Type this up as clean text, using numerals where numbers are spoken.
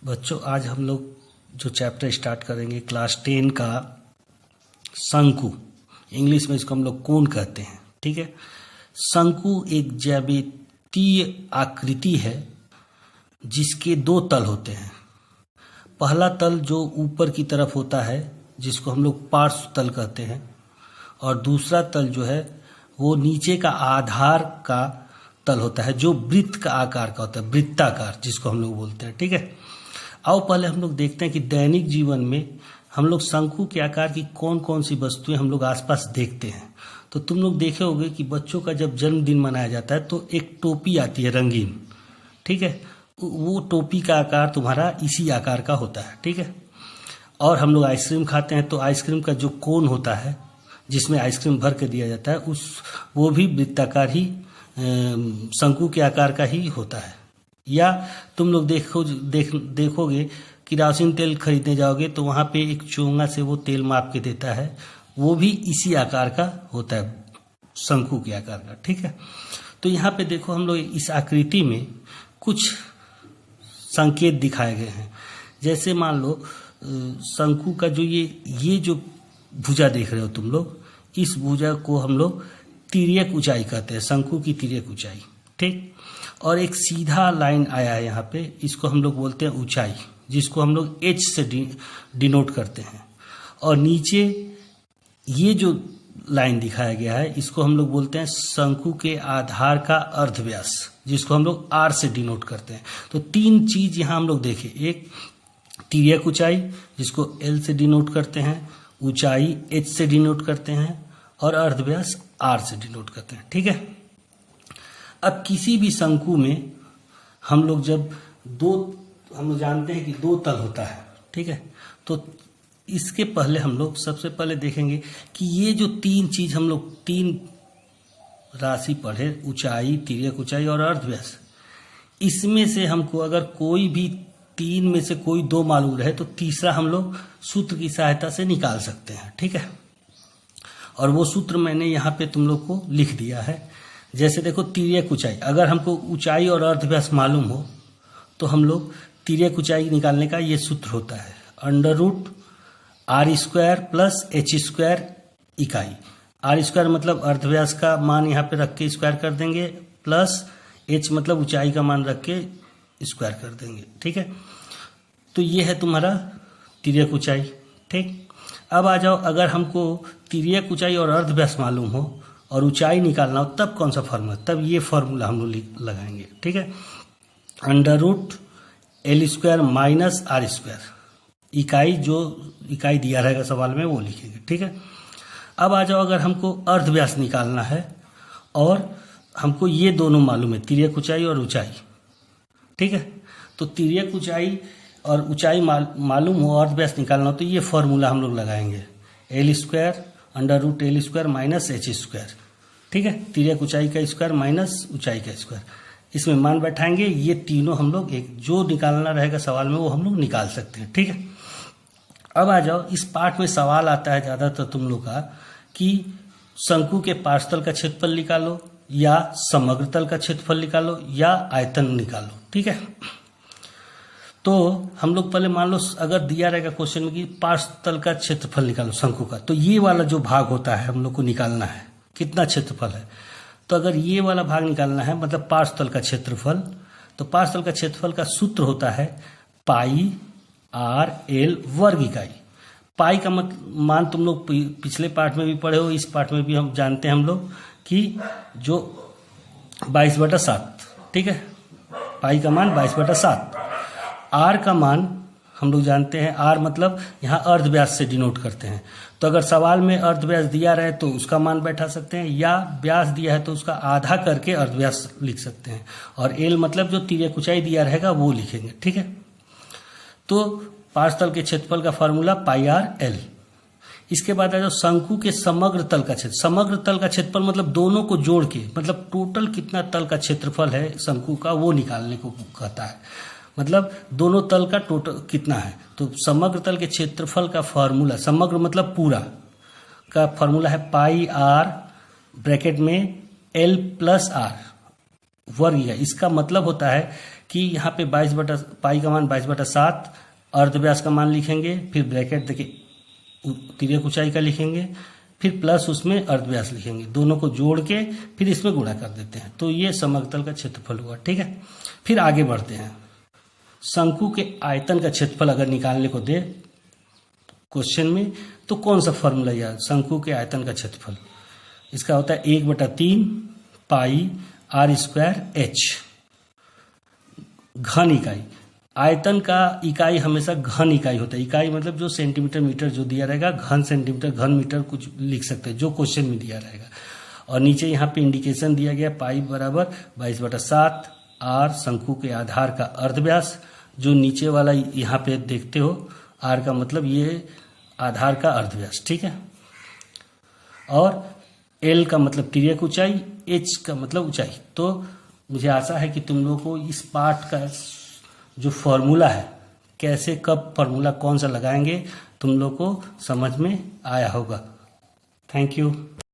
बच्चों, आज हम लोग जो चैप्टर स्टार्ट करेंगे क्लास 10 का शंकु। इंग्लिश में इसको हम लोग कोन कहते हैं। ठीक है। शंकु एक ज्यामितीय आकृति है जिसके दो तल होते हैं। पहला तल जो ऊपर की तरफ होता है जिसको हम लोग पार्श्व तल कहते हैं, और दूसरा तल जो है वो नीचे का आधार का तल होता है जो वृत्त का आकार का होता है, वृत्ताकार जिसको हम लोग बोलते हैं। ठीक है। आओ पहले हम लोग देखते हैं कि दैनिक जीवन में हम लोग शंकु के आकार की कौन कौन सी वस्तुएं हम लोग आसपास देखते हैं। तो तुम लोग देखे होगे कि बच्चों का जब जन्मदिन मनाया जाता है तो एक टोपी आती है रंगीन। ठीक है। वो टोपी का आकार तुम्हारा इसी आकार का होता है। ठीक है। और हम लोग आइसक्रीम खाते हैं तो आइसक्रीम का जो कोन होता है जिसमें आइसक्रीम भर के दिया जाता है वो भी वृत्ताकार ही शंकु के आकार का ही होता है। या तुम लोग देखोगे किरोसिन तेल खरीदने जाओगे तो वहाँ पे एक चोंगा से वो तेल माप के देता है, वो भी इसी आकार का होता है, शंकु के आकार का। ठीक है। तो यहाँ पे देखो हम लोग इस आकृति में कुछ संकेत दिखाए गए हैं। जैसे मान लो शंकु का जो ये जो भुजा देख रहे हो तुम लोग, इस भुजा को हम लोग तिर्यक ऊंचाई कहते हैं, शंकु की तिर्यक ऊंचाई। ठीक। और एक सीधा लाइन आया है यहाँ पे, इसको हम लोग बोलते हैं ऊंचाई, जिसको हम लोग h से डिनोट करते हैं। और नीचे ये जो लाइन दिखाया गया है इसको हम लोग बोलते हैं शंकु के आधार का अर्धव्यास, जिसको हम लोग r से डिनोट करते हैं। तो तीन चीज यहाँ हम लोग देखें, एक तिर्यक ऊंचाई जिसको l से डिनोट करते हैं, ऊंचाई h से डिनोट करते हैं, और अर्धव्यास r से डिनोट करते हैं। ठीक है। अब किसी भी शंकु में हम लोग हम लोग जानते हैं कि दो तल होता है। ठीक है। तो इसके पहले हम लोग सबसे पहले देखेंगे कि ये जो तीन चीज हम लोग तीन राशि पढ़े, ऊंचाई, तिर्यक ऊंचाई और अर्धव्यास, इसमें से हमको अगर कोई भी तीन में से कोई दो मालूम रहे तो तीसरा हम लोग सूत्र की सहायता से निकाल सकते हैं। ठीक है। और वो सूत्र मैंने यहाँ पे तुम लोग को लिख दिया है। जैसे देखो तिर्यक ऊंचाई, अगर हमको ऊंचाई और अर्धव्यास मालूम हो तो हम लोग तिर्यक ऊंचाई निकालने का ये सूत्र होता है √r² प्लस h² इकाई। r² मतलब अर्धव्यास का मान यहाँ पे रख के स्क्वायर कर देंगे, प्लस h मतलब ऊंचाई का मान रख के स्क्वायर कर देंगे। ठीक है। तो ये है तुम्हारा तिर्यक ऊंचाई। ठीक। अब आ जाओ, अगर हमको तिर्यक ऊंचाई और अर्धव्यास मालूम हो और ऊंचाई निकालना हो तब कौन सा फॉर्मूला, तब ये फॉर्मूला हम लोग लगाएंगे। ठीक है। √l² माइनस r², इकाई जो इकाई दिया रहेगा सवाल में वो लिखेंगे। ठीक है। अब आ जाओ, अगर हमको अर्धव्यास निकालना है और हमको ये दोनों मालूम है, तिर्यक ऊंचाई और ऊंचाई। ठीक है। तो तिर्यक ऊंचाई और ऊंचाई मालूम हो, अर्धव्यास निकालना हो तो ये फॉर्मूला हम लोग लगाएंगे, l² √l² माइनस h²। ठीक है। तिर्यक ऊंचाई का स्क्वायर माइनस ऊंचाई का स्क्वायर, इसमें मान बैठाएंगे, ये तीनों हम लोग एक जो निकालना रहेगा सवाल में वो हम लोग निकाल सकते हैं। ठीक है। अब आ जाओ, इस पार्ट में सवाल आता है ज्यादातर तुम लोग का कि शंकु के पार्श्वतल का क्षेत्रफल निकालो, या समग्र तल का क्षेत्रफल निकालो, या आयतन निकालो। ठीक है। तो हम लोग पहले मान लो अगर दिया रहेगा क्वेश्चन में कि पार्श्वतल का क्षेत्रफल निकालो शंकु का, तो ये वाला जो भाग होता है हम लोग को निकालना है, कितना क्षेत्रफल है। तो अगर ये वाला भाग निकालना है मतलब पार्श्वतल का क्षेत्रफल, तो पार्श्वतल का क्षेत्रफल का सूत्र होता है πr/l वर्ग इकाई। पाई का मान तुम लोग पिछले पार्ट में भी पढ़े हो, इस पार्ट में भी हम जानते हैं हम लोग कि जो 22/7। ठीक है। पाई का मान 22/7। आर का मान हम लोग जानते हैं, आर मतलब यहाँ अर्धव्यास से डिनोट करते हैं। तो अगर सवाल में अर्धव्यास दिया रहे तो उसका मान बैठा सकते हैं, या व्यास दिया है तो उसका आधा करके अर्धव्यास लिख सकते हैं, और एल मतलब जो तिर्यक ऊंचाई दिया रहेगा वो लिखेंगे। ठीक है। तो पार्श्वतल के क्षेत्रफल का फॉर्मूला πr/l। इसके बाद आ जाओ शंकु के समग्र तल का क्षेत्र। समग्र तल का क्षेत्रफल मतलब दोनों को जोड़ के, मतलब टोटल कितना तल का क्षेत्रफल है शंकु का वो निकालने को कहता है, मतलब दोनों तल का टोटल कितना है। तो समग्र तल के क्षेत्रफल का फॉर्मूला, समग्र मतलब पूरा का फॉर्मूला है πr ब्रैकेट में l + r वर्ग। इसका मतलब होता है कि यहाँ पे 22 बटा पाई का मान 22/7, अर्धव्यास का मान लिखेंगे, फिर ब्रैकेट देखिए तिर्यक ऊंचाई का लिखेंगे, फिर प्लस उसमें अर्धव्यास लिखेंगे, दोनों को जोड़ के फिर इसमें गुणा कर देते हैं। तो ये समतल का क्षेत्रफल हुआ। ठीक है, फिर आगे बढ़ते हैं। शंकु के आयतन का क्षेत्रफल अगर निकालने को दे क्वेश्चन में, तो कौन सा फॉर्मूला यार शंकु के आयतन का क्षेत्रफल? इसका होता है 1/3 पाई r²h घन इकाई। आयतन का इकाई हमेशा घन इकाई होता है। इकाई मतलब जो सेंटीमीटर मीटर जो दिया रहेगा, घन सेंटीमीटर घन मीटर कुछ लिख सकते हैं जो क्वेश्चन में दिया रहेगा। और नीचे यहाँ पे इंडिकेशन दिया गया पाई बराबर 22/7, r शंकु के आधार का अर्धव्यास, जो नीचे वाला यहाँ पे देखते हो r का मतलब ये आधार का अर्धव्यास। ठीक है, और l का मतलब तिर्यक ऊंचाई, h का मतलब ऊंचाई। तो मुझे आशा है कि तुम लोगों को इस पार्ट का जो फॉर्मूला है, कैसे कब फॉर्मूला कौन सा लगाएंगे, तुम लोग को समझ में आया होगा। Thank you.